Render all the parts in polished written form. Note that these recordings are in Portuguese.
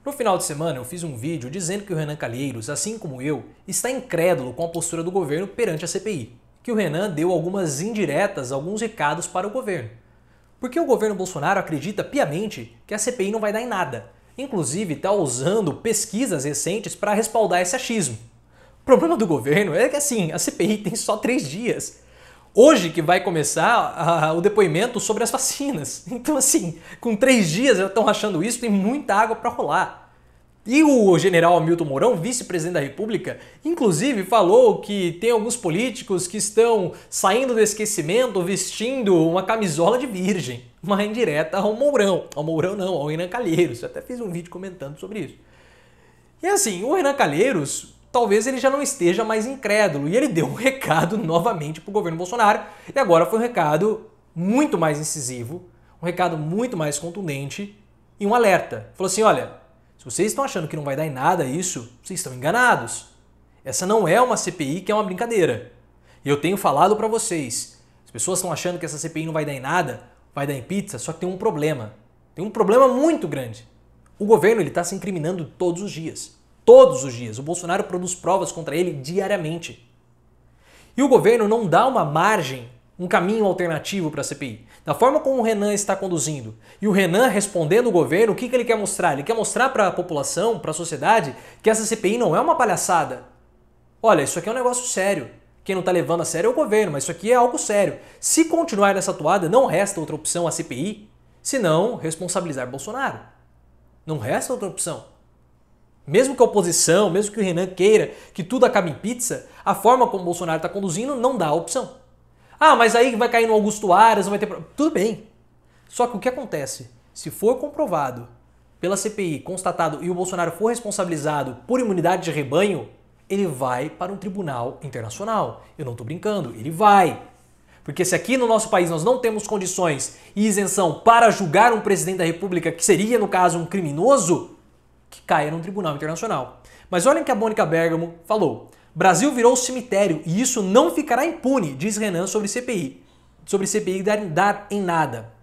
No final de semana eu fiz um vídeo dizendo que o Renan Calheiros, assim como eu, está incrédulo com a postura do governo perante a CPI. Que o Renan deu algumas indiretas, alguns recados para o governo. Porque o governo Bolsonaro acredita piamente que a CPI não vai dar em nada. Inclusive está usando pesquisas recentes para respaldar esse achismo. O problema do governo é que assim, a CPI tem só 3 dias. Hoje que vai começar o depoimento sobre as vacinas. Então assim, com 3 dias já estão achando isso, tem muita água para rolar. E o general Hamilton Mourão, vice-presidente da República, inclusive falou que tem alguns políticos que estão saindo do esquecimento vestindo uma camisola de virgem. Uma indireta ao Mourão. Ao Mourão não, ao Renan Calheiros. Eu até fiz um vídeo comentando sobre isso. E assim, o Renan Calheiros, talvez ele já não esteja mais incrédulo. E ele deu um recado novamente para o governo Bolsonaro. E agora foi um recado muito mais incisivo, um recado muito mais contundente e um alerta. Falou assim, olha, se vocês estão achando que não vai dar em nada isso, vocês estão enganados. Essa não é uma CPI que é uma brincadeira. E eu tenho falado para vocês, as pessoas estão achando que essa CPI não vai dar em nada, vai dar em pizza, só que tem um problema. Tem um problema muito grande. O governo está se incriminando todos os dias. Todos os dias. O Bolsonaro produz provas contra ele diariamente. E o governo não dá uma margem, um caminho alternativo para a CPI. Da forma como o Renan está conduzindo e o Renan respondendo o governo, o que ele quer mostrar? Ele quer mostrar para a população, para a sociedade, que essa CPI não é uma palhaçada. Olha, isso aqui é um negócio sério. Quem não está levando a sério é o governo, mas isso aqui é algo sério. Se continuar nessa toada, não resta outra opção a CPI, senão responsabilizar Bolsonaro. Não resta outra opção. Mesmo que a oposição, mesmo que o Renan queira que tudo acabe em pizza, a forma como o Bolsonaro está conduzindo não dá a opção. Ah, mas aí vai cair no Augusto Aras, não vai ter... Tudo bem. Só que o que acontece? Se for comprovado pela CPI, constatado e o Bolsonaro for responsabilizado por imunidade de rebanho, ele vai para um tribunal internacional. Eu não estou brincando, ele vai. Porque se aqui no nosso país nós não temos condições e isenção para julgar um presidente da República, que seria, no caso, um criminoso, que caia num tribunal internacional. Mas olhem o que a Mônica Bergamo falou. Brasil virou cemitério e isso não ficará impune, diz Renan sobre CPI. Sobre CPI dar em nada.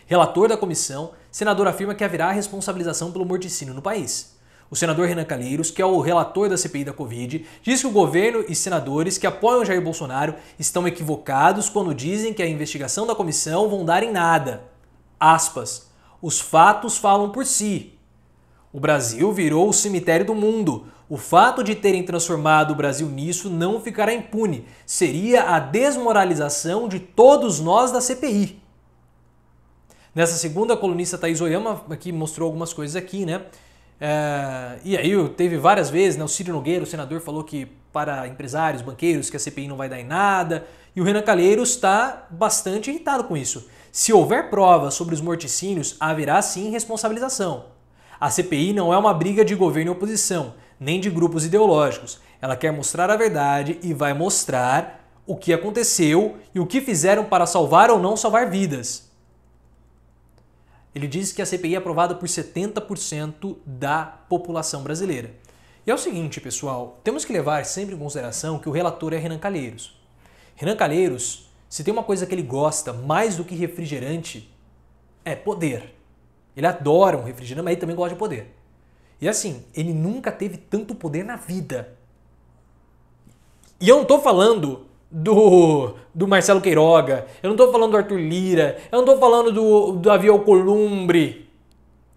Relator da comissão, senador afirma que haverá responsabilização pelo morticínio no país. O senador Renan Calheiros, que é o relator da CPI da Covid, diz que o governo e senadores que apoiam Jair Bolsonaro estão equivocados quando dizem que a investigação da comissão vão dar em nada. Aspas. Os fatos falam por si. O Brasil virou o cemitério do mundo. O fato de terem transformado o Brasil nisso não ficará impune. Seria a desmoralização de todos nós da CPI. Nessa segunda, a colunista Thaís Oyama aqui mostrou algumas coisas aqui, né? E aí teve várias vezes, né? O Ciro Nogueira, o senador, falou que para empresários, banqueiros, que a CPI não vai dar em nada. E o Renan Calheiros está bastante irritado com isso. Se houver provas sobre os morticínios, haverá sim responsabilização. A CPI não é uma briga de governo e oposição, nem de grupos ideológicos. Ela quer mostrar a verdade e vai mostrar o que aconteceu e o que fizeram para salvar ou não salvar vidas. Ele diz que a CPI é aprovada por 70% da população brasileira. E é o seguinte, pessoal, temos que levar sempre em consideração que o relator é Renan Calheiros. Renan Calheiros, se tem uma coisa que ele gosta mais do que refrigerante, é poder. Ele adora um refrigerante, mas ele também gosta de poder. E assim, ele nunca teve tanto poder na vida. E eu não estou falando do Marcelo Queiroga, eu não estou falando do Arthur Lira, eu não estou falando do Davi Alcolumbre,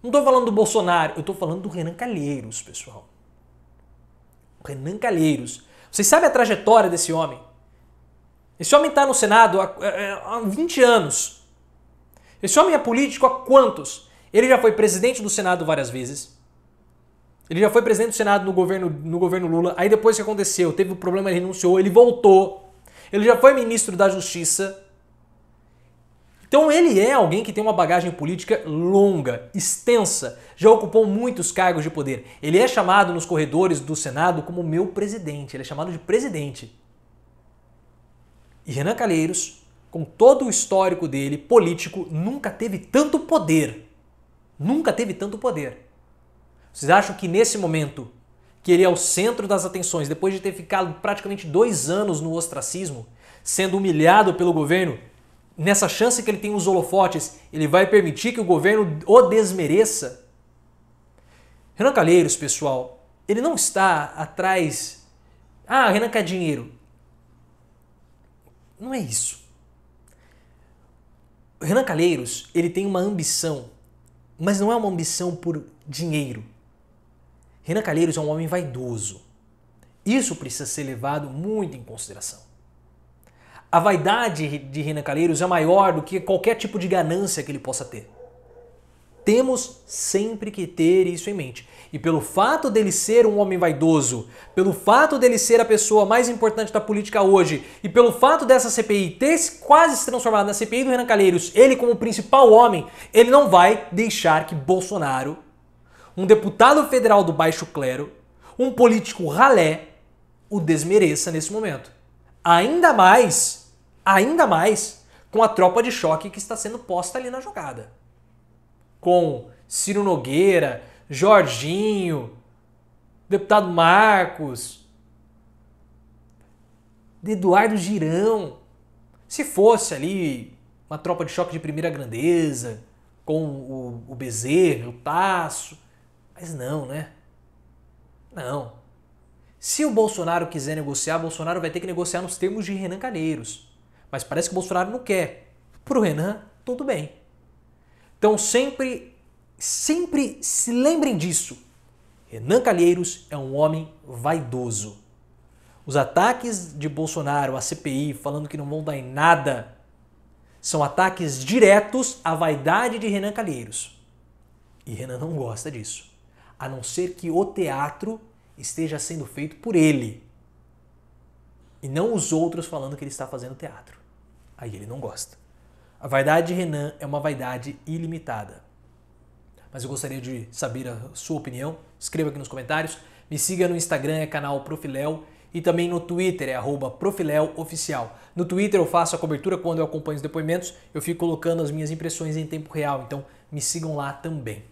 não estou falando do Bolsonaro, eu estou falando do Renan Calheiros, pessoal. O Renan Calheiros. Vocês sabem a trajetória desse homem? Esse homem está no Senado há 20 anos. Esse homem é político há quantos? Ele já foi presidente do Senado várias vezes. Ele já foi presidente do Senado no governo Lula. Aí depois que aconteceu, teve um problema, ele renunciou, ele voltou. Ele já foi ministro da Justiça. Então ele é alguém que tem uma bagagem política longa, extensa. Já ocupou muitos cargos de poder. Ele é chamado nos corredores do Senado como meu presidente. Ele é chamado de presidente. E Renan Calheiros, com todo o histórico dele, político, nunca teve tanto poder. Nunca teve tanto poder. Vocês acham que nesse momento, que ele é o centro das atenções, depois de ter ficado praticamente 2 anos no ostracismo, sendo humilhado pelo governo, nessa chance que ele tem os holofotes, ele vai permitir que o governo o desmereça? Renan Calheiros, pessoal, ele não está atrás... Ah, Renan quer dinheiro. Não é isso. O Renan Calheiros, ele tem uma ambição, mas não é uma ambição por dinheiro. Renan Calheiros é um homem vaidoso. Isso precisa ser levado muito em consideração. A vaidade de Renan Calheiros é maior do que qualquer tipo de ganância que ele possa ter. Temos sempre que ter isso em mente. E pelo fato dele ser um homem vaidoso, pelo fato dele ser a pessoa mais importante da política hoje, e pelo fato dessa CPI ter quase se transformado na CPI do Renan Calheiros, ele como principal homem, ele não vai deixar que Bolsonaro, um deputado federal do baixo clero, um político ralé, o desmereça nesse momento. Ainda mais com a tropa de choque que está sendo posta ali na jogada. Com Ciro Nogueira, Jorginho, deputado Marcos, Eduardo Girão. Se fosse ali uma tropa de choque de primeira grandeza, com o Bezerra, o Tasso, mas não, né? Não. Se o Bolsonaro quiser negociar, Bolsonaro vai ter que negociar nos termos de Renan Calheiros. Mas parece que o Bolsonaro não quer. Pro Renan, tudo bem. Então sempre se lembrem disso. Renan Calheiros é um homem vaidoso. Os ataques de Bolsonaro à CPI falando que não vão dar em nada são ataques diretos à vaidade de Renan Calheiros. E Renan não gosta disso. A não ser que o teatro esteja sendo feito por ele. E não os outros falando que ele está fazendo teatro. Aí ele não gosta. A vaidade de Renan é uma vaidade ilimitada. Mas eu gostaria de saber a sua opinião. Escreva aqui nos comentários. Me siga no Instagram, é canal Profiléu. E também no Twitter, é @profileoficial. No Twitter eu faço a cobertura quando eu acompanho os depoimentos. Eu fico colocando as minhas impressões em tempo real. Então me sigam lá também.